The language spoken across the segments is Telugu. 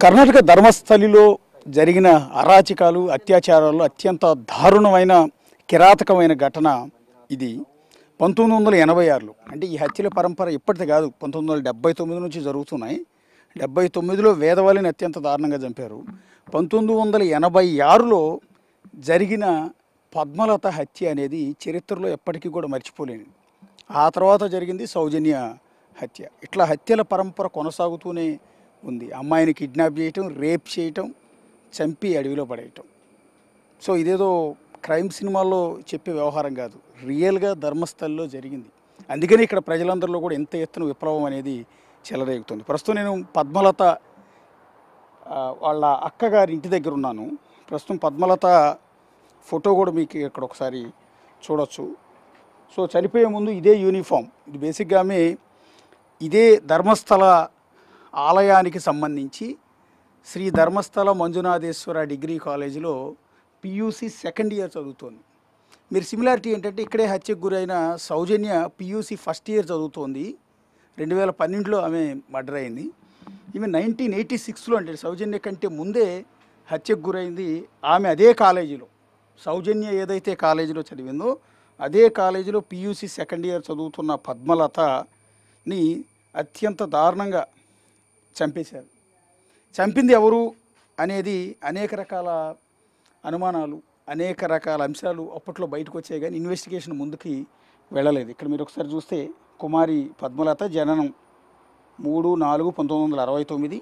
కర్ణాటక ధర్మస్థలిలో జరిగిన అరాచకాలు అత్యాచారాలు అత్యంత దారుణమైన కిరాతకమైన ఘటన ఇది 1986లో. అంటే ఈ హత్యల పరంపర ఇప్పటిది కాదు, 1979 నుంచి జరుగుతున్నాయి. 79లో వేదవల్లిని అత్యంత దారుణంగా చంపారు. 1986లో జరిగిన పద్మలత హత్య అనేది చరిత్రలో ఎప్పటికీ కూడా మర్చిపోలేనిది. ఆ తర్వాత జరిగింది సౌజన్య హత్య. ఇట్లా హత్యల పరంపర కొనసాగుతూనే ఉంది. అమ్మాయిని కిడ్నాప్ చేయటం, రేప్ చేయటం, చంపి అడవిలో పడేయటం. సో ఇదేదో క్రైమ్ సినిమాల్లో చెప్పే వ్యవహారం కాదు, రియల్గా ధర్మస్థలిలో జరిగింది. అందుకని ఇక్కడ ప్రజలందరిలో కూడా ఎంత ఎత్తున విప్లవం అనేది చెలరేగుతుంది. ప్రస్తుతం నేను పద్మలత వాళ్ళ అక్కగారి ఇంటి దగ్గర ఉన్నాను. ప్రస్తుతం పద్మలత ఫోటో కూడా మీకు ఇక్కడ ఒకసారి చూడొచ్చు. సో చనిపోయే ముందు ఇదే యూనిఫామ్, ఇది బేసిక్గా ఆమె ఇదే ధర్మస్థల ఆలయానికి సంబంధించి శ్రీ ధర్మస్థల మంజునాథేశ్వర డిగ్రీ కాలేజీలో పియూసీ సెకండ్ ఇయర్ చదువుతోంది. మీరు సిమిలారిటీ ఏంటంటే ఇక్కడే హత్యకు గురైన సౌజన్య పియూసీ ఫస్ట్ ఇయర్ చదువుతోంది. 2012లో ఆమె మర్డర్ అయింది. ఈమె 1986లో, అంటే సౌజన్య కంటే ముందే హత్యకు గురైంది. ఆమె అదే కాలేజీలో, సౌజన్య ఏదైతే కాలేజీలో చదివిందో అదే కాలేజీలో పియూసీ సెకండ్ ఇయర్ చదువుతున్న పద్మలతని అత్యంత దారుణంగా చంపేశారు. చంపింది ఎవరు అనేది అనేక రకాల అనుమానాలు, అనేక రకాల అంశాలు అప్పట్లో బయటకు వచ్చాయి, కానీ ఇన్వెస్టిగేషన్ ముందుకి వెళ్ళలేదు. ఇక్కడ మీరు ఒకసారి చూస్తే కుమారి పద్మలత జననం 3/4/1969.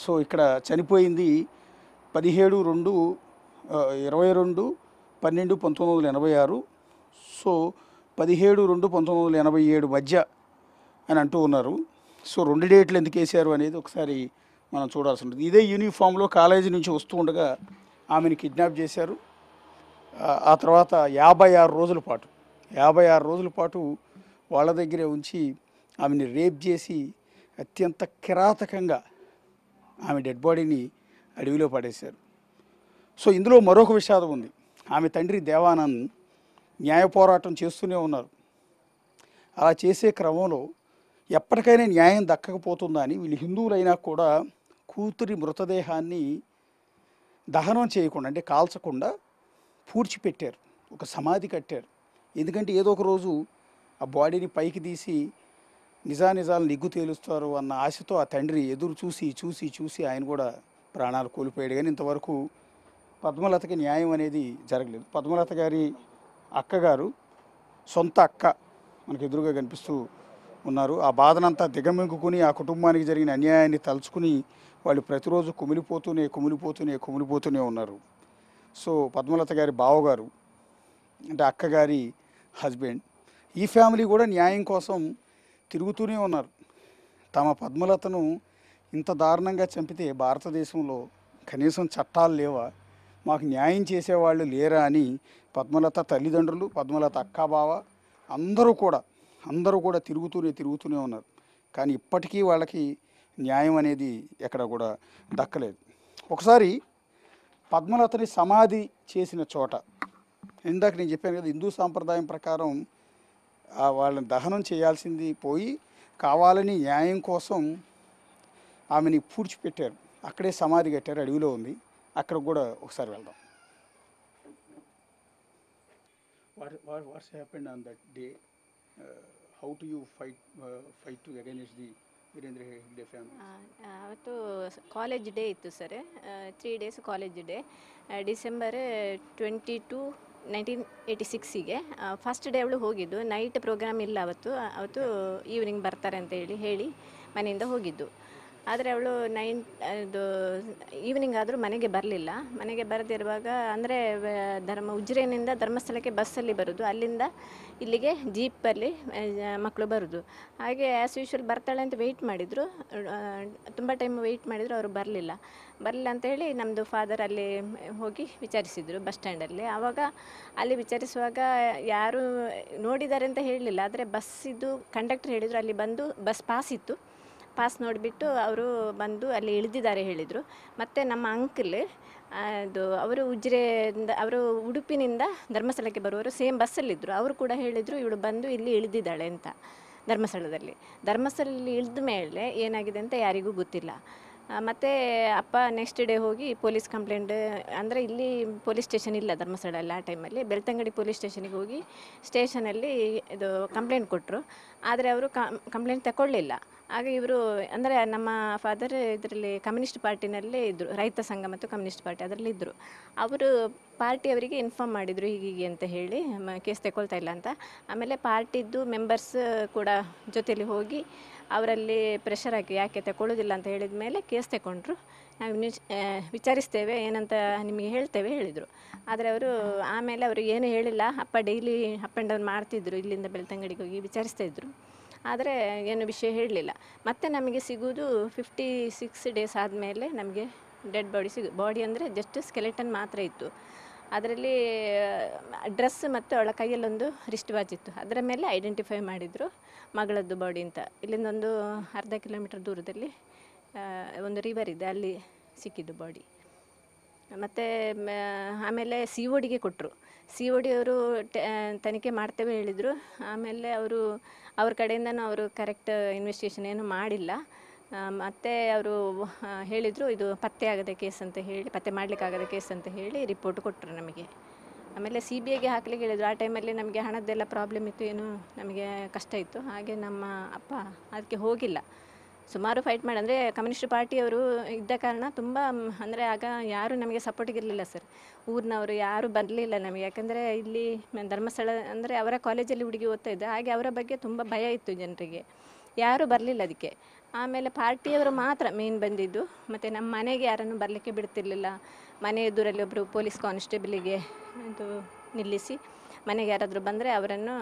సో ఇక్కడ చనిపోయింది 22/12/1986. సో 17/2/1987 మధ్య అని అంటూ ఉన్నారు. సో 2 డేట్లు ఎందుకు వేశారు అనేది ఒకసారి మనం చూడాల్సి ఉంటుంది. ఇదే యూనిఫామ్లో కాలేజీ నుంచి వస్తూ ఉండగా ఆమెను కిడ్నాప్ చేశారు. ఆ తర్వాత 56 రోజుల పాటు వాళ్ళ దగ్గరే ఉంచి ఆమెని రేప్ చేసి అత్యంత కిరాతకంగా ఆమె డెడ్ బాడీని అడవిలో పడేశారు. సో ఇందులో మరొక విషాదం ఉంది. ఆమె తండ్రి దేవానంద్ న్యాయ పోరాటం చేస్తూనే ఉన్నారు. అలా చేసే క్రమంలో ఎప్పటికైనా న్యాయం దక్కకపోతుందా అని వీళ్ళు హిందువులైనా కూడా కూతురి మృతదేహాన్ని దహనం చేయకుండా, అంటే కాల్చకుండా పూడ్చిపెట్టారు, ఒక సమాధి కట్టారు. ఎందుకంటే ఏదో ఒక రోజు ఆ బాడీని పైకి తీసి నిజాలు నిగ్గు తేలుస్తారు అన్న ఆశతో ఆ తండ్రి ఎదురు చూసి ఆయన కూడా ప్రాణాలు కోల్పోయాడు. కానీ ఇంతవరకు పద్మలతకి న్యాయం అనేది జరగలేదు. పద్మలత గారి అక్కగారు, సొంత అక్క మనకు ఎదురుగా కనిపిస్తూ ఉన్నారు. ఆ బాధనంతా దిగమింగుకుని ఆ కుటుంబానికి జరిగిన అన్యాయాన్ని తలుచుకుని వాళ్ళు ప్రతిరోజు కుమిలిపోతూనే ఉన్నారు. సో పద్మలత గారి బావగారు, అంటే అక్కగారి హస్బెండ్, ఈ ఫ్యామిలీ కూడా న్యాయం కోసం తిరుగుతూనే ఉన్నారు. తమ పద్మలతను ఇంత దారుణంగా చంపితే భారతదేశంలో కనీసం చట్టాలు లేవా, మాకు న్యాయం చేసేవాళ్ళు లేరా అని పద్మలత తల్లిదండ్రులు, పద్మలత అక్క బావ అందరూ కూడా తిరుగుతూనే ఉన్నారు. కానీ ఇప్పటికీ వాళ్ళకి న్యాయం అనేది ఎక్కడ కూడా దక్కలేదు. ఒకసారి పద్మలతని సమాధి చేసిన చోట, ఇందాక నేను చెప్పాను కదా, హిందూ సాంప్రదాయం ప్రకారం వాళ్ళని దహనం చేయాల్సింది పోయి కావాలని న్యాయం కోసం ఆమెని పూడ్చిపెట్టారు. అక్కడే సమాధి కట్టారు, అడవిలో ఉంది. అక్కడ కూడా ఒకసారి వెళ్దాం. What's happened on that day? How do you fight to against the Virendra Hegde family? ಅವತ್ತು ಕಾಲೇಜ್ ಡೇ ಇತ್ತು ಸರ್. 3 ಡೇಸ್ ಕಾಲೇಜ್ ಡೇ. ಡಿಸೆಂಬರ್ 22 1986ಗೆ ಫಸ್ಟ್ ಡೇ ಅವಳು ಹೋಗಿದ್ದು. ನೈಟ್ ಪ್ರೋಗ್ರಾಮ್ ಇಲ್ಲ ಅವತ್ತು ಈವ್ನಿಂಗ್ ಬರ್ತಾರೆ ಅಂತ ಹೇಳಿ ಮನೆಯಿಂದ ಹೋಗಿದ್ದು. ಆದರೆ ಅವಳು ಇದು ಈವ್ನಿಂಗ್ ಆದರೂ ಮನೆಗೆ ಬರಲಿಲ್ಲ. ಮನೆಗೆ ಬರದಿರುವಾಗ ಅಂದರೆ ಉಜಿರೆನಿಂದ ಧರ್ಮಸ್ಥಳಕ್ಕೆ ಬಸ್ಸಲ್ಲಿ ಬರೋದು, ಅಲ್ಲಿಂದ ಇಲ್ಲಿಗೆ ಜೀಪಲ್ಲಿ ಮಕ್ಕಳು ಬರೋದು. ಹಾಗೆ ಆ್ಯಸ್ ಯೂಶ್ವಲ್ ಬರ್ತಾಳೆ ಅಂತ ವೆಯ್ಟ್ ಮಾಡಿದರು. ತುಂಬ ಟೈಮ್ ವೆಯ್ಟ್ ಮಾಡಿದರು, ಅವರು ಬರಲಿಲ್ಲ ಅಂತ ಹೇಳಿ ನಮ್ಮದು ಫಾದರ್ ಅಲ್ಲಿ ಹೋಗಿ ವಿಚಾರಿಸಿದರು ಬಸ್ ಸ್ಟ್ಯಾಂಡಲ್ಲಿ. ಆವಾಗ ಅಲ್ಲಿ ವಿಚಾರಿಸುವಾಗ ಯಾರು ನೋಡಿದ್ದಾರೆ ಅಂತ ಹೇಳಲಿಲ್ಲ. ಆದರೆ ಬಸ್ಸಿದ್ದು ಕಂಡಕ್ಟರ್ ಹೇಳಿದರು ಅಲ್ಲಿ ಬಂದು ಬಸ್ ಪಾಸ್ ನೋಡಿಬಿಟ್ಟು ಅವರು ಬಂದು ಅಲ್ಲಿ ಇಳಿದಿದ್ದಾರೆ ಹೇಳಿದರು. ಮತ್ತು ನಮ್ಮ ಅಂಕಲ್ ಅದು ಅವರು ಉಡುಪಿನಿಂದ ಧರ್ಮಸ್ಥಳಕ್ಕೆ ಬರುವವರು ಸೇಮ್ ಬಸ್ಸಲ್ಲಿದ್ದರು. ಅವರು ಕೂಡ ಹೇಳಿದರು ಇವಳು ಬಂದು ಇಲ್ಲಿ ಇಳಿದಿದ್ದಾಳೆ ಅಂತ. ಧರ್ಮಸ್ಥಳದಲ್ಲಿ ಇಳಿದ ಮೇಲೆ ಏನಾಗಿದೆ ಅಂತ ಯಾರಿಗೂ ಗೊತ್ತಿಲ್ಲ. ಮತ್ತು ಅಪ್ಪ ನೆಕ್ಸ್ಟ್ ಡೇ ಹೋಗಿ ಪೊಲೀಸ್ ಕಂಪ್ಲೇಂಟ್, ಅಂದರೆ ಇಲ್ಲಿ ಪೊಲೀಸ್ ಸ್ಟೇಷನ್ ಇಲ್ಲ ಧರ್ಮಸ್ಥಳದಲ್ಲಿ ಆ ಟೈಮಲ್ಲಿ, ಬೆಳ್ತಂಗಡಿ ಪೊಲೀಸ್ ಸ್ಟೇಷನಿಗೆ ಹೋಗಿ ಸ್ಟೇಷನಲ್ಲಿ ಇದು ಕಂಪ್ಲೇಂಟ್ ಕೊಟ್ಟರು. ಆದರೆ ಅವರು ಕಂಪ್ಲೇಂಟ್ ತಗೊಳ್ಳಿಲ್ಲ. ಆಗ ಇವರು ಅಂದರೆ ನಮ್ಮ ಫಾದರ್ ಇದರಲ್ಲಿ ಕಮ್ಯುನಿಸ್ಟ್ ಪಾರ್ಟಿನಲ್ಲೇ ಇದ್ದರು, ರೈತ ಸಂಘ ಮತ್ತು ಕಮ್ಯುನಿಸ್ಟ್ ಪಾರ್ಟಿ ಅದರಲ್ಲಿ ಇದ್ದರು. ಅವರು ಪಾರ್ಟಿಯವರಿಗೆ ಇನ್ಫಾರ್ಮ್ ಮಾಡಿದರು ಹೀಗೆ ಅಂತ ಹೇಳಿ ಕೇಸ್ ತಗೊಳ್ತಾ ಇಲ್ಲ ಅಂತ. ಆಮೇಲೆ ಪಾರ್ಟಿದ್ದು ಮೆಂಬರ್ಸ್ ಕೂಡ ಜೊತೆಯಲ್ಲಿ ಹೋಗಿ ಅವರಲ್ಲಿ ಪ್ರೆಷರ್ ಹಾಕಿ ಯಾಕೆ ತಗೊಳ್ಳೋದಿಲ್ಲ ಅಂತ ಹೇಳಿದ ಮೇಲೆ ಕೇಸ್ ತಗೊಂಡ್ರು. ನಾವು ವಿಚಾರಿಸ್ತೇವೆ, ಏನಂತ ನಿಮಗೆ ಹೇಳ್ತೇವೆ ಹೇಳಿದರು. ಆದರೆ ಅವರು ಆಮೇಲೆ ಅವರು ಏನು ಹೇಳಿಲ್ಲ. ಅಪ್ಪ ಡೈಲಿ ಅಪ್ ಆ್ಯಂಡ್ ಡೌನ್ ಮಾಡ್ತಿದ್ರು, ಇಲ್ಲಿಂದ ಬೆಳ್ತಂಗಡಿಗೆ ಹೋಗಿ ವಿಚಾರಿಸ್ತಾ ಇದ್ದರು. ಆದರೆ ಏನು ವಿಷಯ ಹೇಳಲಿಲ್ಲ. ಮತ್ತು ನಮಗೆ ಸಿಗೋದು 56 ಡೇಸ್ ಆದಮೇಲೆ ನಮಗೆ ಡೆಡ್ ಬಾಡಿ ಬಾಡಿ ಅಂದರೆ ಜಸ್ಟ್ ಸ್ಕೆಲೆಟನ್ ಮಾತ್ರ ಇತ್ತು. ಅದರಲ್ಲಿ ಡ್ರೆಸ್ ಮತ್ತು ಅವಳ ಕೈಯಲ್ಲೊಂದು ರಿಸ್ಟ್ ವಾಚ್ ಇತ್ತು. ಅದರ ಮೇಲೆ ಐಡೆಂಟಿಫೈ ಮಾಡಿದರು ಮಗಳದ್ದು ಬಾಡಿ ಅಂತ. ಇಲ್ಲಿಂದ ಒಂದು ಅರ್ಧ ಕಿಲೋಮೀಟರ್ ದೂರದಲ್ಲಿ ಒಂದು ರಿವರ್ ಇದೆ, ಅಲ್ಲಿ ಸಿಕ್ಕಿದ್ದು ಬಾಡಿ. ಮತ್ತು ಆಮೇಲೆ CODಗೆ ಕೊಟ್ಟರು. COD ಅವರು ತನಿಖೆ ಮಾಡ್ತೇವೆ ಹೇಳಿದರು. ಆಮೇಲೆ ಅವ್ರ ಕಡೆಯಿಂದನೂ ಅವರು ಕರೆಕ್ಟ್ ಇನ್ವೆಸ್ಟಿಗೇಷನ್ ಏನು ಮಾಡಿಲ್ಲ. ಮತ್ತು ಅವರು ಹೇಳಿದರು ಇದು ಪತ್ತೆ ಆಗದ ಕೇಸ್ ಅಂತ ಹೇಳಿ, ಪತ್ತೆ ಮಾಡಲಿಕ್ಕಾಗದ ಕೇಸ್ ಅಂತ ಹೇಳಿ ರಿಪೋರ್ಟ್ ಕೊಟ್ಟರು ನಮಗೆ. ಆಮೇಲೆ CBIಗೆ ಹಾಕ್ಲಿಕ್ಕೆ ಹೇಳಿದರು. ಆ ಟೈಮಲ್ಲಿ ನಮಗೆ ಹಣದ್ದೆಲ್ಲ ಪ್ರಾಬ್ಲಮ್ ಇತ್ತು, ಏನು ನಮಗೆ ಕಷ್ಟ ಇತ್ತು. ಹಾಗೆ ನಮ್ಮ ಅಪ್ಪ ಅದಕ್ಕೆ ಹೋಗಿಲ್ಲ. ಸುಮಾರು ಫೈಟ್ ಮಾಡಿ, ಅಂದರೆ ಕಮ್ಯುನಿಸ್ಟ್ ಪಾರ್ಟಿಯವರು ಇದ್ದ ಕಾರಣ ತುಂಬ, ಅಂದರೆ ಆಗ ಯಾರೂ ನಮಗೆ ಸಪೋರ್ಟಿಗಿರಲಿಲ್ಲ ಸರ್. ಊರಿನವರು ಯಾರೂ ಬರಲಿಲ್ಲ ನಮಗೆ. ಯಾಕಂದರೆ ಇಲ್ಲಿ ಧರ್ಮಸ್ಥಳ ಅಂದರೆ ಅವರ ಕಾಲೇಜಲ್ಲಿ ಹುಡುಗಿ ಓದ್ತಾ ಇದ್ದ, ಹಾಗೆ ಅವರ ಬಗ್ಗೆ ತುಂಬ ಭಯ ಇತ್ತು ಜನರಿಗೆ, ಯಾರೂ ಬರಲಿಲ್ಲ ಅದಕ್ಕೆ. ಆಮೇಲೆ ಪಾರ್ಟಿಯವರು ಮಾತ್ರ ಮೇನ್ ಬಂದಿದ್ದು. ಮತ್ತು ನಮ್ಮ ಮನೆಗೆ ಯಾರನ್ನು ಬರಲಿಕ್ಕೆ ಬಿಡ್ತಿರ್ಲಿಲ್ಲ. ಮನೆ ಎದುರಲ್ಲಿ ಒಬ್ಬರು ಪೊಲೀಸ್ ಕಾನ್ಸ್ಟೇಬಲಿಗೆ ಇದು ನಿಲ್ಲಿಸಿ, ಮನೆಗೆ ಯಾರಾದರೂ ಬಂದರೆ ಅವರನ್ನು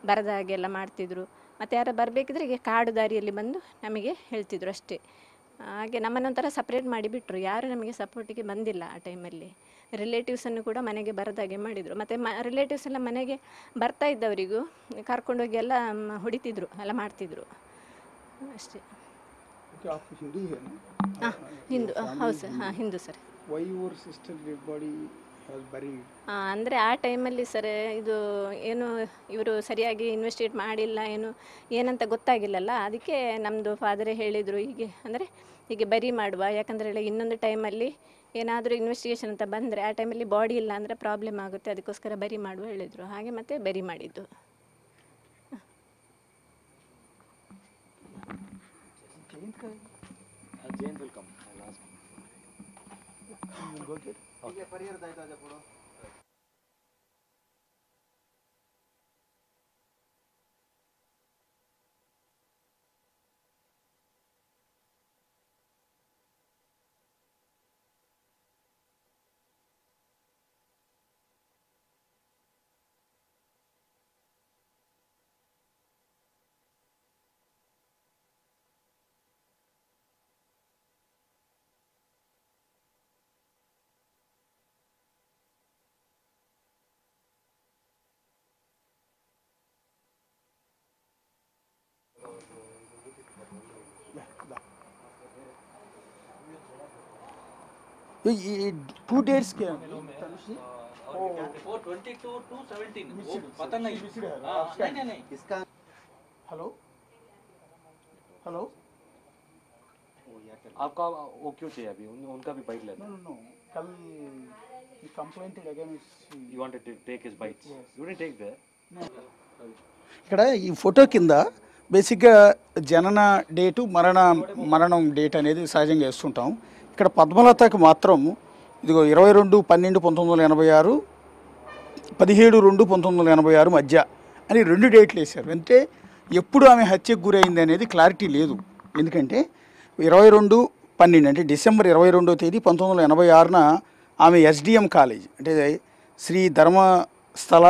ಬರದ ಹಾಗೆಲ್ಲ ಮಾಡ್ತಿದ್ರು. ಮತ್ತು ಯಾರು ಬರಬೇಕಿದ್ರೆ ಈಗ ಕಾಡು ದಾರಿಯಲ್ಲಿ ಬಂದು ನಮಗೆ ಹೇಳ್ತಿದ್ರು ಅಷ್ಟೇ. ಹಾಗೆ ನಮ್ಮನ್ನೊಂಥರ ಸಪ್ರೇಟ್ ಮಾಡಿಬಿಟ್ರು. ಯಾರು ನಮಗೆ ಸಪೋರ್ಟಿಗೆ ಬಂದಿಲ್ಲ ಆ ಟೈಮಲ್ಲಿ. ರಿಲೇಟಿವ್ಸನ್ನು ಕೂಡ ಮನೆಗೆ ಬರದಾಗೆ ಮಾಡಿದರು. ಮತ್ತು ರಿಲೇಟಿವ್ಸ್ ಎಲ್ಲ ಮನೆಗೆ ಬರ್ತಾ ಇದ್ದವರಿಗೂ ಕರ್ಕೊಂಡೋಗಿ ಎಲ್ಲ ಹೊಡಿತಿದ್ರು, ಎಲ್ಲ ಮಾಡ್ತಿದ್ರು ಅಷ್ಟೇ. ಹಿಂದೂ, ಹೌದು ಸರ್. ಹಿಂದೂ ಸರ್. ಅಂದರೆ ಆ ಟೈಮಲ್ಲಿ ಸರ್ ಇದು ಏನು ಇವರು ಸರಿಯಾಗಿ ಇನ್ವೆಸ್ಟಿಗೇಟ್ ಮಾಡಿಲ್ಲ, ಏನಂತ ಗೊತ್ತಾಗಿಲ್ಲಲ್ಲ. ಅದಕ್ಕೆ ನಮ್ಮದು ಫಾದರೇ ಹೇಳಿದರು ಹೀಗೆ, ಅಂದರೆ ಹೀಗೆ ಬರಿ ಮಾಡುವ. ಯಾಕಂದರೆ ಇನ್ನೊಂದು ಟೈಮಲ್ಲಿ ಏನಾದರೂ ಇನ್ವೆಸ್ಟಿಗೇಷನ್ ಅಂತ ಬಂದರೆ ಆ ಟೈಮಲ್ಲಿ ಬಾಡಿ ಇಲ್ಲ ಅಂದರೆ ಪ್ರಾಬ್ಲಮ್ ಆಗುತ್ತೆ, ಅದಕ್ಕೋಸ್ಕರ ಬರಿ ಮಾಡುವ ಹೇಳಿದರು. ಹಾಗೆ ಮತ್ತೆ ಬರಿ ಮಾಡಿದ್ದು. Jane will come. I'll ask him. You will go get? Okay. ये 2 dates के 422 to 17 वो पता नहीं। नहीं इसका हेलो हेलो आपका वो क्यों चाहिए अभी? उनका भी बाइट लेना। नो कल he complained against You wanted to take his bites. Yes. You didn't take that. ఇక్కడ ఈ ఫోటో కింద బేసిక్గా జనన డేటు మరణం డేట్ అనేది సహజంగా వేస్తుంటాం. ఇక్కడ పద్మలతకు మాత్రం ఇదిగో 22/12/1986 17/2/1986 మధ్య అని 2 డేట్లు వేశారు. అంటే ఎప్పుడు ఆమె హత్యకు గురైంది అనేది క్లారిటీ లేదు. ఎందుకంటే 22/12 అంటే డిసెంబర్ 22వ తేదీ 1986న ఆమె SDM కాలేజ్ అంటే శ్రీ ధర్మస్థల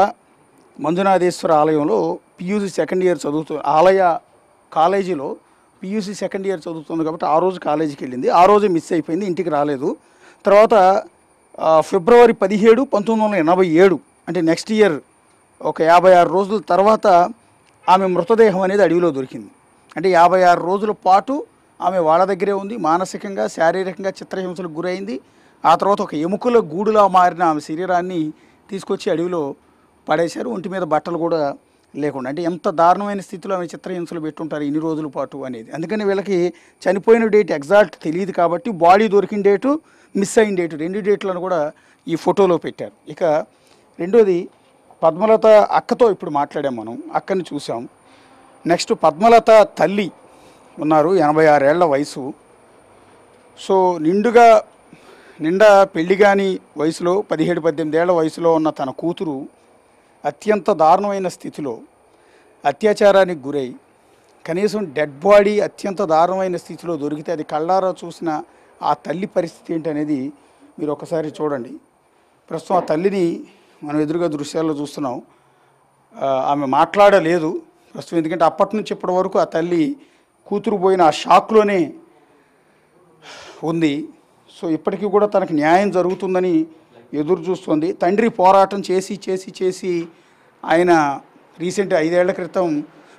మంజునాథేశ్వర ఆలయంలో PUC సెకండ్ ఇయర్ చదువుతూ ఆలయ కాలేజీలో PUC సెకండ్ ఇయర్ చదువుతుంది కాబట్టి ఆ రోజు కాలేజీకి వెళ్ళింది. ఆ రోజే మిస్ అయిపోయింది, ఇంటికి రాలేదు. తర్వాత ఫిబ్రవరి 17, 1987 అంటే నెక్స్ట్ ఇయర్ ఒక 56 రోజుల తర్వాత ఆమె మృతదేహం అనేది అడవిలో దొరికింది. అంటే 56 రోజుల పాటు ఆమె వాళ్ళ దగ్గరే ఉంది. మానసికంగా శారీరకంగా చిత్రహింసలకు గురైంది. ఆ తర్వాత ఒక ఎముకల గూడులా మారిన ఆమె శరీరాన్ని తీసుకొచ్చి అడవిలో పడేశారు. ఒంటి మీద బట్టలు కూడా లేకుండా, అంటే ఎంత దారుణమైన స్థితిలో ఆమె చిత్రహింసలు పెట్టుంటారు ఇన్ని రోజుల పాటు అనేది. అందుకని వీళ్ళకి చనిపోయిన డేట్ ఎగ్జాక్ట్ తెలియదు కాబట్టి బాడీ దొరికిన డేటు, మిస్ అయిన డేటు, 2 డేట్లను కూడా ఈ ఫోటోలో పెట్టారు. ఇక రెండోది పద్మలత అక్కతో ఇప్పుడు మాట్లాడాం మనం, అక్కని చూసాం. నెక్స్ట్ పద్మలత తల్లి ఉన్నారు, 86 ఏళ్ల వయసు. సో నిండా పెళ్లి కాని వయసులో 17-18 ఏళ్ల వయసులో ఉన్న తన కూతురు అత్యంత దారుణమైన స్థితిలో అత్యాచారానికి గురై కనీసం డెడ్ బాడీ అత్యంత దారుణమైన స్థితిలో దొరికితే అది కళ్ళారా చూసిన ఆ తల్లి పరిస్థితి ఏంటనేది మీరు ఒకసారి చూడండి. ప్రస్తుతం ఆ తల్లిని మనం ఎదురుగా దృశ్యాల్లో చూస్తున్నాం. ఆమె మాట్లాడలేదు ప్రస్తుతం, ఎందుకంటే అప్పటి నుంచి ఇప్పటి వరకు ఆ తల్లి కూతురు పోయిన ఆ షాక్లోనే ఉంది. సో ఇప్పటికీ కూడా తనకు న్యాయం జరుగుతుందని ఎదురు చూస్తుంది. తండ్రి పోరాటం చేసి ఆయన రీసెంట్ 5 ఏళ్ల క్రితం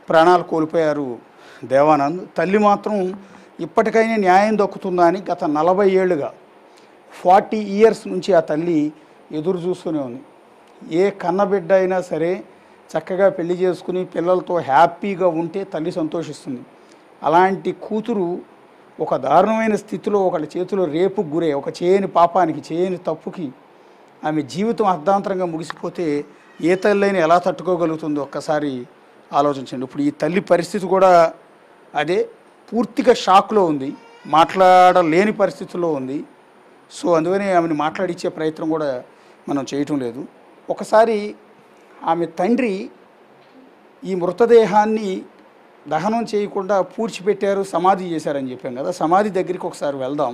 ప్రాణాలు కోల్పోయారు దేవానంద్. తల్లి మాత్రం ఇప్పటికైనా న్యాయం దక్కుతుందా అని గత 40 ఏళ్ళుగా 40 ఇయర్స్ నుంచి ఆ తల్లి ఎదురు చూస్తూనే ఉంది. ఏ కన్నబిడ్డ అయినా సరే చక్కగా పెళ్లి చేసుకుని పిల్లలతో హ్యాపీగా ఉంటే తల్లి సంతోషిస్తుంది. అలాంటి కూతురు ఒక దారుణమైన స్థితిలో ఒకళ్ళ చేతిలో రేపుకు గురే, ఒక చేయని పాపానికి, చేయని తప్పుకి ఆమె జీవితం అర్ధాంతరంగా ముగిసిపోతే ఏ తల్లైనా ఎలా తట్టుకోగలుగుతుందో ఒక్కసారి ఆలోచించండి. ఇప్పుడు ఈ తల్లి పరిస్థితి కూడా అదే, పూర్తిగా షాక్లో ఉంది, మాట్లాడలేని పరిస్థితుల్లో ఉంది. సో అందుకనే ఆమెను మాట్లాడించే ప్రయత్నం కూడా మనం చేయటం లేదు. ఒకసారి ఆమె తండ్రి ఈ మృతదేహాన్ని దహనం చేయకుండా పూడ్చిపెట్టారు, సమాధి చేశారని చెప్పాం కదా, సమాధి దగ్గరికి ఒకసారి వెళ్దాం.